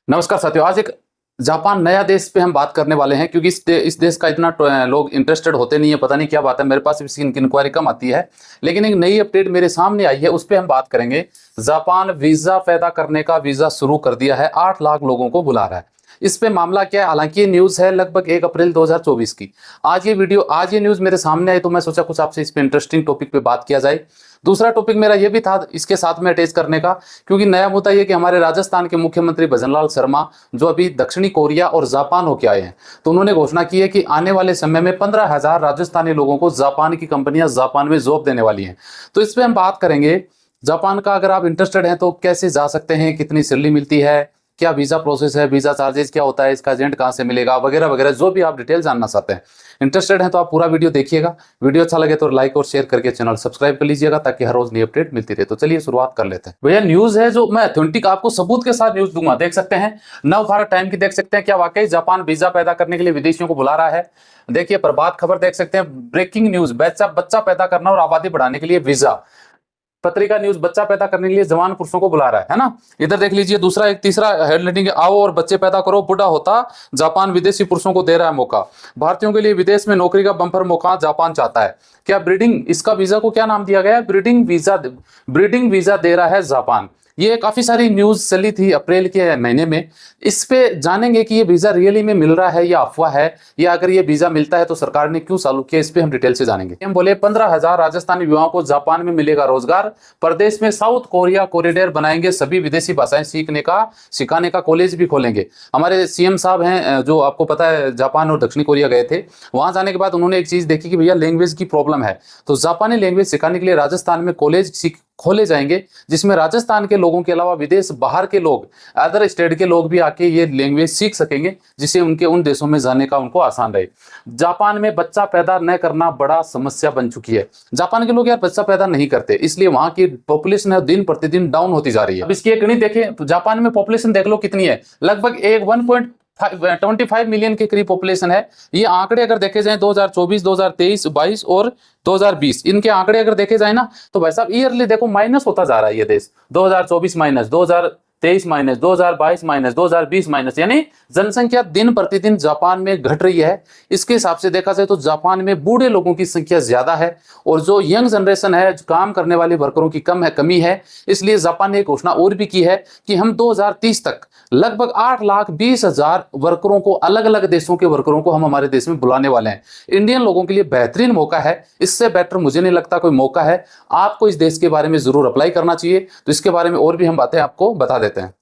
नमस्कार साथियों। आज एक जापान नया देश पे हम बात करने वाले हैं, क्योंकि इस देश का इतना लोग इंटरेस्टेड होते नहीं है। पता नहीं क्या बात है, मेरे पास इसकी इंक्वायरी कम आती है, लेकिन एक नई अपडेट मेरे सामने आई है, उस पर हम बात करेंगे। जापान वीजा पैदा करने का वीजा शुरू कर दिया है, 8 लाख लोगों को बुला रहा है। इस पे मामला क्या है? हालांकि ये न्यूज़ है लगभग 1 अप्रैल 2024 की। आज ये न्यूज़ मेरे सामने आई, तो मैं सोचा कुछ आपसे इस पे इंटरेस्टिंग टॉपिक पे बात किया जाए। दूसरा टॉपिक मेरा ये भी था इसके साथ में अटैच करने का, क्योंकि नया मुद्दा ये कि हमारे राजस्थान के मुख्यमंत्री भजनलाल शर्मा, जो अभी दक्षिणी कोरिया और जापान होके आए हैं, तो उन्होंने घोषणा की है कि आने वाले समय में 15,000 राजस्थानी लोगों को जापान की कंपनियां जापान में जॉब देने वाली हैं। तो इस पर हम बात करेंगे। जापान का अगर आप इंटरेस्टेड हैं तो कैसे जा सकते हैं, कितनी सैलरी मिलती है, क्या वीजा प्रोसेस है, वीजा चार्जेस क्या होता है, इसका एजेंट कहाँ से मिलेगा, वगैरह वगैरह, जो भी आप डिटेल जानना चाहते हैं, इंटरेस्टेड हैं तो आप पूरा वीडियो देखिएगा। वीडियो अच्छा लगे तो लाइक और शेयर करके चैनल सब्सक्राइब कर लीजिएगा, ताकि हर रोज नई अपडेट मिलती रहे। तो चलिए शुरुआत कर लेते हैं। भैया न्यूज है जो मैं ऑथेंटिक आपको सबूत के साथ न्यूज दूंगा, देख सकते हैं। नव भारत टाइम की देख सकते हैं, क्या वाकई जापान वीजा पैदा करने के लिए विदेशियों को बुला रहा है। देखिए प्रभात खबर देख सकते हैं, ब्रेकिंग न्यूज, बच्चा पैदा करना और आबादी बढ़ाने के लिए वीजा। पत्रिका न्यूज, बच्चा पैदा करने के लिए जवान पुरुषों को बुला रहा है ना। इधर देख लीजिए तीसरा हेडलाइनिंग, आओ और बच्चे पैदा करो, बुढ़ा होता जापान विदेशी पुरुषों को दे रहा है मौका। भारतीयों के लिए विदेश में नौकरी का बम्पर मौका जापान चाहता है। क्या ब्रीडिंग, इसका वीजा को क्या नाम दिया गया है? ब्रीडिंग वीजा दे रहा है जापान। ये काफी सारी न्यूज चली थी अप्रैल के महीने में। इस पे जानेंगे कि ये वीजा रियली में मिल रहा है या अफवाह है, या अगर ये वीजा मिलता है तो सरकार ने क्यों चालू किया, इस पे हम डिटेल से जानेंगे। हम बोले 15,000 राजस्थानी युवाओं को जापान में मिलेगा रोजगार। प्रदेश में साउथ कोरिया कॉरिडोर बनाएंगे, सभी विदेशी भाषाएं सिखाने का कॉलेज भी खोलेंगे। हमारे सीएम साहब हैं, जो आपको पता है जापान और दक्षिणी कोरिया गए थे। वहां जाने के बाद उन्होंने एक चीज देखी कि भैया लैंग्वेज की प्रॉब्लम है, तो जापानी लैंग्वेज सिखाने के लिए राजस्थान में कॉलेज खोले जाएंगे, जिसमें राजस्थान के लोगों के अलावा विदेश बाहर के लोग, अदर स्टेट के लोग भी आके ये लैंग्वेज सीख सकेंगे, जिससे उनके उन देशों में जाने का उनको आसान रहे। जापान में बच्चा पैदा न करना बड़ा समस्या बन चुकी है। जापान के लोग यार बच्चा पैदा नहीं करते, इसलिए वहां की पॉपुलेशन है दिन प्रतिदिन डाउन होती जा रही है। अब इसकी एक गणित देखें तो जापान में पॉपुलेशन देख लो कितनी है, लगभग 1.25 मिलियन के करीब पॉपुलेशन है। ये आंकड़े अगर देखे जाएं 2024, 2023, 22 और 2020, इनके आंकड़े अगर देखे जाए ना, तो भाई साहब ईयरली देखो माइनस होता जा रहा है ये देश। 2024 माइनस, 2023 माइनस, 2022 माइनस, 2020 माइनस, यानी जनसंख्या दिन प्रतिदिन जापान में घट रही है। इसके हिसाब से देखा जाए तो जापान में बूढ़े लोगों की संख्या ज्यादा है, और जो यंग जनरेशन है, जो काम करने वाले वर्करों की कमी है। इसलिए जापान ने एक घोषणा और भी की है कि हम 2030 तक लगभग 8,20,000 वर्करों को, अलग अलग देशों के वर्करों को हम हमारे देश में बुलाने वाले हैं। इंडियन लोगों के लिए बेहतरीन मौका है, इससे बेटर मुझे नहीं लगता कोई मौका है। आपको इस देश के बारे में जरूर अप्लाई करना चाहिए। तो इसके बारे में और भी हम बातें आपको बता देते हैं।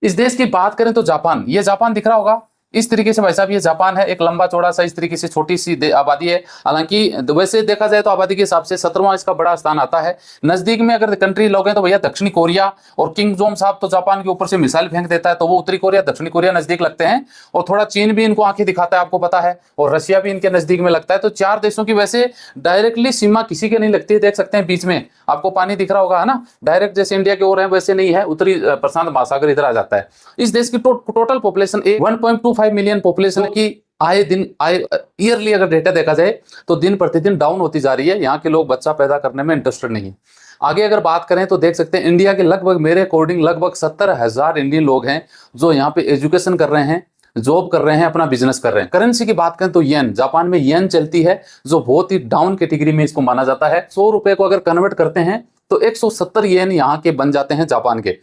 इस देश की बात करें तो जापान, ये जापान दिख रहा होगा इस तरीके से, भाई साहब ये जापान है, एक लंबा चौड़ा सा इस तरीके से छोटी सी आबादी है। हालांकि वैसे देखा जाए तो आबादी के हिसाब से 17वां इसका बड़ा स्थान आता है। नजदीक में अगर कंट्री लोग हैं तो भैया दक्षिणी कोरिया, और किंग जोम साहब तो जापान के ऊपर से मिसाइल फेंक देता है, तो वो उत्तरी कोरिया दक्षिणी कोरिया नजदीक लगते हैं। और थोड़ा चीन भी इनको आंखें दिखाता है, आपको पता है, और रशिया भी इनके नजदीक में लगता है। तो 4 देशों की वैसे डायरेक्टली सीमा किसी के नहीं लगती है। देख सकते हैं बीच में आपको पानी दिख रहा होगा, है ना, डायरेक्ट जैसे इंडिया की ओर है वैसे नहीं है, उत्तरी प्रशांत महासागर इधर आ जाता है। इस देश की टोटल पॉपुलेशन 1.25 मिलियन पॉपुलेशन की ईयरली अगर डेटा देखा जाए तो दिन प्रतिदिन डाउन होती जा रही है। यहाँ के लोग बच्चा पैदा करने में इंटरेस्टेड नहीं है। आगे अगर बात करें तो देख सकते हैं इंडिया के लगभग, मेरे अकॉर्डिंग लगभग 70,000 इंडियन लोग हैं जो यहाँ पे एजुकेशन कर रहे हैं, जॉब कर रहे हैं, अपना बिजनेस कर रहे हैं। करेंसी की बात करें तो येन, जापान में येन चलती है, जो बहुत ही डाउन कैटेगरी में इसको माना जाता है। 100 रुपए को अगर कन्वर्ट करते हैं तो 170 येन यहाँ के बन जाते हैं जापान के।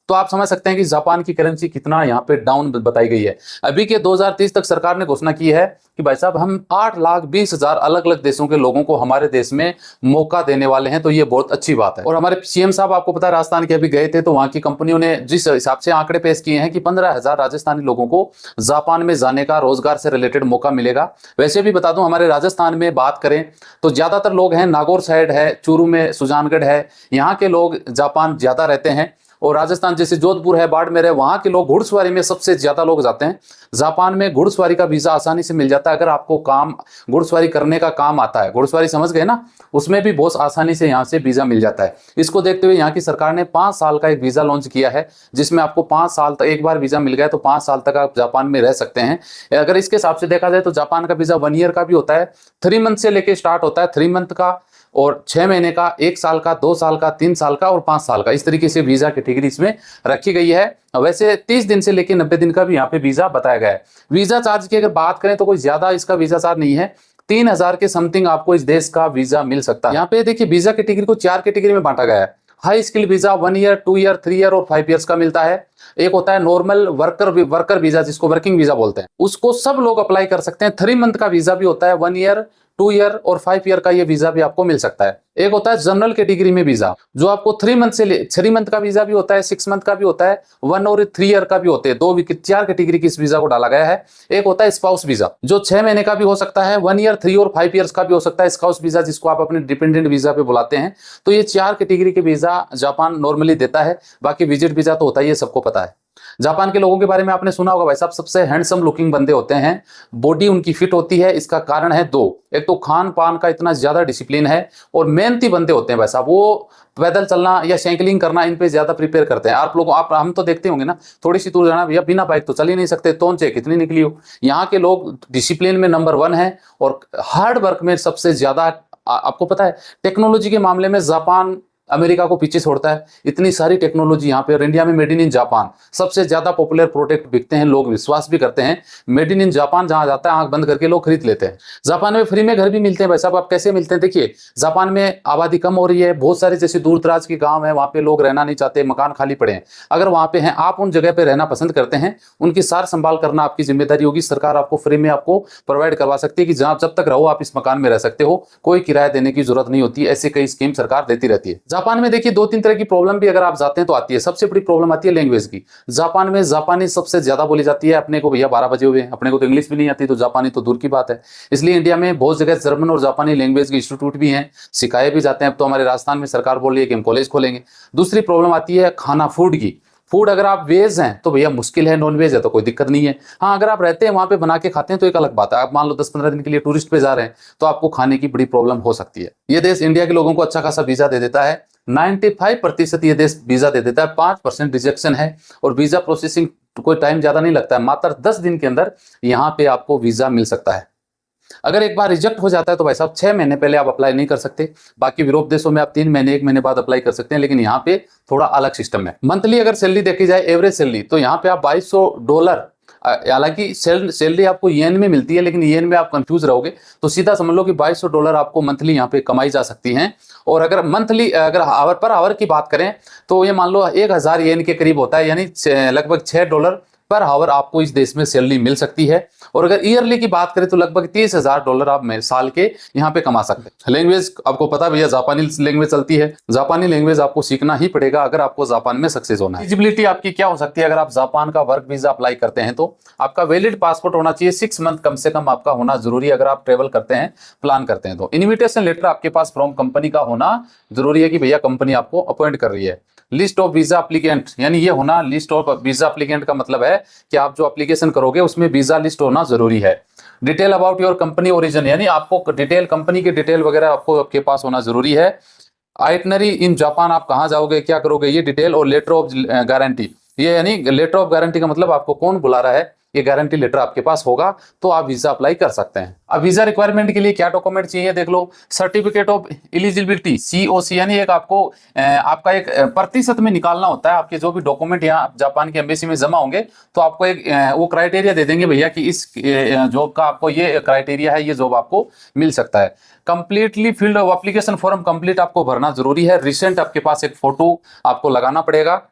तो आप समझ सकते हैं कि जापान की करेंसी कितना यहाँ पे डाउन बताई गई है। अभी के 2030 तक सरकार ने घोषणा की है कि भाई साहब हम 8,20,000 अलग अलग देशों के लोगों को हमारे देश में मौका देने वाले हैं। तो ये बहुत अच्छी बात है। और हमारे सीएम साहब आपको पता है राजस्थान के अभी गए थे, तो वहां की कंपनियों ने जिस हिसाब से आंकड़े पेश किए हैं कि 15,000 राजस्थानी लोगों को जापान में जाने का, रोजगार से रिलेटेड मौका मिलेगा। वैसे भी बता दूं, हमारे राजस्थान में बात करें तो ज्यादातर लोग हैं, नागौर साइड है, चूरू में सुजानगढ़ है, यहाँ के लोग जापान ज्यादा रहते हैं। और राजस्थान जैसे जोधपुर है, बाड़मेर है, वहां के लोग घुड़सवारी में सबसे ज्यादा लोग जाते हैं। जापान में घुड़सवारी का वीजा आसानी से मिल जाता है, अगर आपको काम घुड़सवारी करने का काम आता है। घुड़सवारी समझ गए ना, उसमें भी बहुत आसानी से यहाँ से वीजा मिल जाता है। इसको देखते हुए यहाँ की सरकार ने 5 साल का एक वीजा लॉन्च किया है, जिसमें आपको 5 साल तक, एक बार वीजा मिल गया तो 5 साल तक आप जापान में रह सकते हैं। अगर इसके हिसाब से देखा जाए तो जापान का वीजा 1 ईयर का भी होता है, 3 मंथ से लेके स्टार्ट होता है। 3 मंथ का और 6 महीने का, 1 साल का, 2 साल का, 3 साल का और 5 साल का, इस तरीके से वीजा कैटेगरी इसमें रखी गई है। वैसे 30 दिन से लेकर 90 दिन का भी यहाँ पे वीजा बताया गया है। वीजा चार्ज की अगर बात करें तो कोई ज्यादा इसका वीजा चार्ज नहीं है, 3000 के समथिंग आपको इस देश का वीजा मिल सकता है। यहाँ पे देखिए वीजा कैटेगरी को 4 कैटेगरी में बांटा गया है। High skill visa 1 year, 2 year, 3 year और 5 ईयर्स का मिलता है। एक होता है नॉर्मल वर्कर वीजा, जिसको वर्किंग वीजा बोलते हैं, उसको सब लोग अप्लाई कर सकते हैं। 3 मंथ का वीजा भी होता है, 1 ईयर, 2 ईयर और 5 ईयर का ये वीजा भी आपको मिल सकता है। एक होता है जनरल कैटेगरी में वीजा, जो आपको 3 मंथ का वीजा भी होता है, 6 मंथ का भी होता है, 1 और 3 ईयर का भी होते हैं। 4 कैटेगरी की इस वीजा को डाला गया है। एक होता है स्पाउस वीजा, जो 6 महीने का भी हो सकता है, 1 ईयर, 3 और 5 ईयर्स का भी हो सकता है। स्पाउस वीजा जिसको आप अपने डिपेंडेंट वीजा पे बुलाते हैं। तो ये 4 कैटेगरी के वीजा जापान नॉर्मली देता है। बाकी विजिट वीजा तो होता है, ये सबको पता है। जापान के लोगों के बारे में आपने सुना होगा भाई साहब, सबसे हैंडसम लुकिंग बंदे होते हैं, बॉडी उनकी फिट होती है। इसका कारण है 2, एक तो खान पान का इतना ज्यादा डिसिप्लिन है, और मेहनती बंदे होते हैं भाई साहब। वो पैदल चलना या साइकिलिंग करना इन पे ज्यादा प्रिपेयर करते हैं। आप हम तो देखते होंगे ना, थोड़ी सी दूर जाना भैया, बिना बाइक तो चल ही नहीं सकते, तोंचे कितनी निकली हो। यहाँ के लोग डिसिप्लिन में नंबर 1 है, और हार्ड वर्क में सबसे ज्यादा। आपको पता है टेक्नोलॉजी के मामले में जापान अमेरिका को पीछे छोड़ता है। इतनी सारी टेक्नोलॉजी यहाँ पे, और इंडिया में मेड इन जापान सबसे ज्यादा पॉपुलर प्रोडक्ट बिकते हैं, लोग विश्वास भी करते हैं। मेड इन जापान जहां जाता है, आंख बंद करके लोग खरीद लेते हैं। जापान में फ्री में घर भी मिलते हैं भाई साहब। आप कैसे मिलते हैं देखिए, जापान में आबादी कम हो रही है, बहुत सारे जैसे दूर दराज के गांव है, वहां पे लोग रहना नहीं चाहते, मकान खाली पड़े हैं। अगर वहां पे हैं, आप उन जगह पे रहना पसंद करते हैं, उनकी सार संभाल करना आपकी जिम्मेदारी होगी। सरकार आपको फ्री में आपको प्रोवाइड करवा सकती है कि जहां जब तक रहो आप इस मकान में रह सकते हो, कोई किराया देने की जरूरत नहीं होती। ऐसे कई स्कीम सरकार देती रहती है। जापान में देखिए 2-3 तरह की प्रॉब्लम भी अगर आप जाते हैं तो आती है। सबसे बड़ी प्रॉब्लम आती है लैंग्वेज की। जापान में जापानी सबसे ज्यादा बोली जाती है। अपने को भैया 12 बजे हुए, अपने को तो इंग्लिश भी नहीं आती, तो जापानी तो दूर की बात है। इसलिए इंडिया में बहुत जगह जर्मन और जापानी लैंग्वेज के इंस्टीट्यूट भी हैं, सिखाए भी जाते हैं। अब तो हमारे राजस्थान में सरकार बोल रही है कि हम कॉलेज खोलेंगे। दूसरी प्रॉब्लम आती है खाना, फूड की। फूड अगर आप वेज हैं तो भैया मुश्किल है, नॉन वेज है तो कोई दिक्कत नहीं है। हाँ, अगर आप रहते हैं वहां पे बना के खाते हैं तो एक अलग बात है। आप मान लो 10-15 दिन के लिए टूरिस्ट पे जा रहे हैं तो आपको खाने की बड़ी प्रॉब्लम हो सकती है। ये देश इंडिया के लोगों को अच्छा खासा वीजा दे देता है, 95% ये देश वीजा दे देता है, 5% रिजेक्शन है। और वीजा प्रोसेसिंग कोई टाइम ज्यादा नहीं लगता है, मात्र 10 दिन के अंदर यहाँ पे आपको वीजा मिल सकता है। अगर एक बार रिजेक्ट हो जाता है तो भाई साहब 6 महीने पहले आप अप्लाई नहीं कर सकते। बाकी यूरोप देशों में आप 3 महीने 1 महीने बाद अप्लाई कर सकते हैं, लेकिन यहाँ पे थोड़ा अलग सिस्टम है। मंथली अगर सैलरी देखी जाए, एवरेज सैलरी, तो यहाँ पे आप $2200, हालांकि सैलरी आपको येन में मिलती है, लेकिन येन में आप कंफ्यूज रहोगे, तो सीधा समझ लो कि $2200 आपको मंथली यहाँ पे कमाई जा सकती हैं। और अगर मंथली अगर आवर पर आवर की बात करें तो ये मान लो 1000 येन के करीब होता है, यानी लगभग $6 पर आवर आपको इस देश में सैलरी मिल सकती है। और अगर ईयरली की बात करें तो लगभग $30,000 आप साल के यहाँ पे कमा सकते हैं। लैंग्वेज आपको पता है भैया, जापानी लैंग्वेज चलती है। जापानी लैंग्वेज आपको सीखना ही पड़ेगा अगर आपको जापान में सक्सेस होना है। एलिजिबिलिटी आपकी क्या हो सकती है अगर आप जापान का वर्क वीजा अप्लाई करते हैं तो? आपका वैलिड पासपोर्ट होना चाहिए, 6 मंथ कम से कम आपका होना जरूरी है अगर आप ट्रेवल करते हैं, प्लान करते हैं तो। इन्विटेशन लेटर आपके पास फ्रॉम कंपनी का होना जरूरी है कि भैया कंपनी आपको अपॉइंट कर रही है। लिस्ट ऑफ वीजा एप्लीकेंट, यानी ये होना, लिस्ट ऑफ वीजा एप्लीकेंट का मतलब है कि आप जो एप्लीकेशन करोगे उसमें वीजा लिस्ट होना जरूरी है। Detail about your company origin, यानी आपको डिटेल, कंपनी की डिटेल वगैरह आपको आपके पास होना जरूरी है। आइटनरी इन जापान, आप कहाँ जाओगे, क्या करोगे, ये डिटेल। और लेटर ऑफ गारंटी, ये यानी लेटर ऑफ गारंटी का मतलब आपको कौन बुला रहा है, ये गारंटी लेटर आपके पास होगा तो आप वीजा अप्लाई कर सकते हैं। अब वीजा रिक्वायरमेंट के लिए क्या डॉक्यूमेंट चाहिए देख लो। सर्टिफिकेट ऑफ एलिजिबिलिटी, COC, यानी एक आपको आपका एक प्रतिशत में निकालना होता है। आपके जो भी डॉक्यूमेंट यहाँ जापान की एम्बेसी में जमा होंगे तो आपको एक वो क्राइटेरिया दे देंगे भैया कि इस जॉब का आपको ये क्राइटेरिया है, ये जॉब आपको मिल सकता है। Completely field of application form complete आपको भरना जरूरी है। रिसेंट आपके पास एक फोटो आपको लगाना पड़ेगा।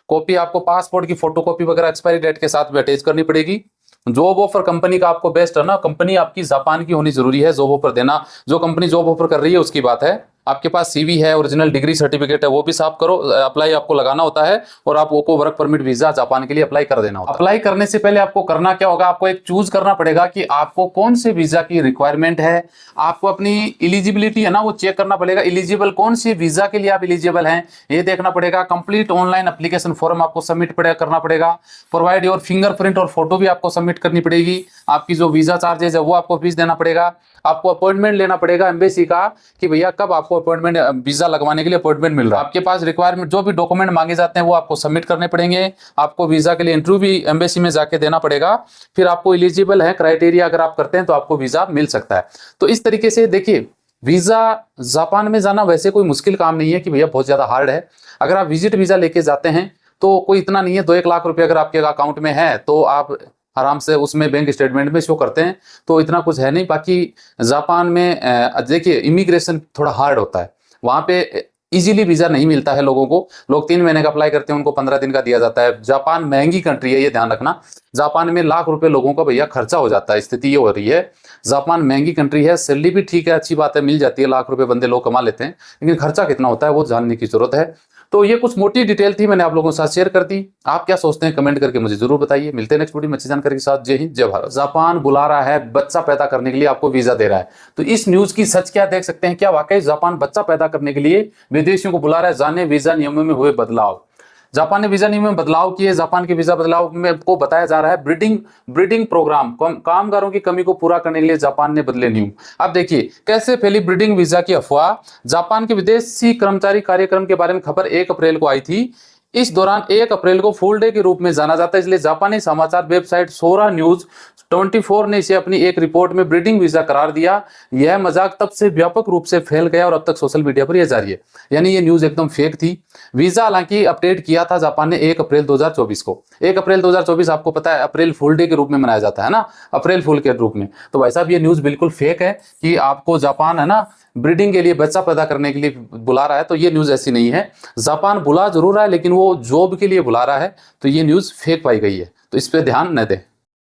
कॉपी आपको पासपोर्ट की फोटो कॉपी वगैरह एक्सपायरी डेट के साथ भी अटैच करनी पड़ेगी। जॉब ऑफर कंपनी का आपको बेस्ट है ना, कंपनी आपकी जापान की होनी जरूरी है जॉब ऑफर देना। जो कंपनी जॉब ऑफर कर रही है उसकी बात है। आपके पास CV है, ओरिजिनल डिग्री सर्टिफिकेट है, वो भी साफ करो। अप्लाई आपको लगाना होता है और आपको वर्क परमिट वीजा जापान के लिए अप्लाई कर देना होता है। अप्लाई करने से पहले आपको करना क्या होगा, आपको एक चूज करना पड़ेगा कि आपको कौन से वीजा की रिक्वायरमेंट है। आपको अपनी एलिजिबिलिटी है ना वो चेक करना पड़ेगा, एलिजिबल कौन सी वीजा के लिए आप एलिजिबल हैं ये देखना पड़ेगा। कंप्लीट ऑनलाइन एप्लीकेशन फॉर्म आपको सबमिट करना पड़ेगा। प्रोवाइड योर फिंगरप्रिंट और फोटो भी आपको सबमिट करनी पड़ेगी। आपकी जो वीजा चार्जेज है वो आपको फीस देना पड़ेगा। आपको अपॉइंटमेंट लेना पड़ेगा एम्बेसी का कि भैया कब आपको अपॉइंटमेंट, वीजा लगवाने के लिए अपॉइंटमेंट मिल रहा है। आपके पास रिक्वायरमेंट जो भी डॉक्यूमेंट मांगे जाते हैं वो आपको सबमिट करने पड़ेंगे। आपको वीजा के लिए इंटरव्यू भी एम्बेसी में जाके देना पड़ेगा। फिर आपको एलिजिबल है, क्राइटेरिया अगर आप करते हैं तो आपको वीजा मिल सकता है। तो इस तरीके से देखिए वीज़ा जापान में जाना वैसे कोई मुश्किल काम नहीं है कि भैया बहुत ज़्यादा हार्ड है। अगर आप विजिट वीज़ा लेके जाते हैं तो कोई इतना नहीं है, 2-1 लाख रुपए अगर आपके अकाउंट में है तो आप आराम से उसमें बैंक स्टेटमेंट में शो करते हैं, तो इतना कुछ है नहीं। बाकी जापान में देखिए इमिग्रेशन थोड़ा हार्ड होता है, वहाँ पे इजीली वीज़ा नहीं मिलता है लोगों को। लोग 3 महीने का अप्लाई करते हैं, उनको 15 दिन का दिया जाता है। जापान महंगी कंट्री है, ये ध्यान रखना। जापान में लाख रुपए लोगों का भैया खर्चा हो जाता है, स्थिति ये हो रही है। जापान महंगी कंट्री है, सैलरी भी ठीक है, अच्छी बात है, मिल जाती है, लाख रुपए बंदे लोग कमा लेते हैं, लेकिन खर्चा कितना होता है वो जानने की जरूरत है। तो ये कुछ मोटी डिटेल थी, मैंने आप लोगों के साथ शेयर कर दी। आप क्या सोचते हैं कमेंट करके मुझे जरूर बताइए। मिलते हैं नेक्स्ट वीडियो में अच्छी जानकारी के साथ। जय हिंद, जय भारत। जापान बुला रहा है, बच्चा पैदा करने के लिए आपको वीजा दे रहा है, तो इस न्यूज की सच क्या देख सकते हैं, क्या वाकई जापान बच्चा पैदा करने के लिए विदेशियों को बुला रहा है? जाने वीजा नियमों में हुए बदलाव। जापान ने वीजा नियम में बदलाव किए। जापान के वीजा बदलाव में को बताया जा रहा है ब्रीडिंग प्रोग्राम, कामगारों की कमी को पूरा करने के लिए जापान ने बदले नियम। अब देखिए कैसे फैली ब्रीडिंग वीजा की अफवाह। जापान के विदेशी कर्मचारी कार्यक्रम के बारे में खबर 1 अप्रैल को आई थी। इस दौरान 1 अप्रैल को फुल डे के रूप में जाना जाता है, इसलिए जापानी समाचार वेबसाइट सोरा न्यूज 24 ने इसे अपनी एक रिपोर्ट में ब्रीडिंग वीजा करार दिया। यह मजाक तब से व्यापक रूप से फैल गया और अब तक सोशल मीडिया पर यह जारी है, यानी ये न्यूज एकदम फेक थी। वीजा हालांकि अपडेट किया था जापान ने 1 अप्रैल 2024 को। 1 अप्रैल 2024 आपको पता है अप्रैल फुल डे के रूप में मनाया जाता है ना, अप्रैल फुल के रूप में। तो वैसा भी ये न्यूज बिल्कुल फेक है कि आपको जापान है ना ब्रीडिंग के लिए, बच्चा पैदा करने के लिए बुला रहा है, तो ये न्यूज ऐसी नहीं है। जापान बुला जरूर रहा है लेकिन वो जॉब के लिए बुला रहा है, तो ये न्यूज फेक पाई गई है, तो इस पे ध्यान न दें।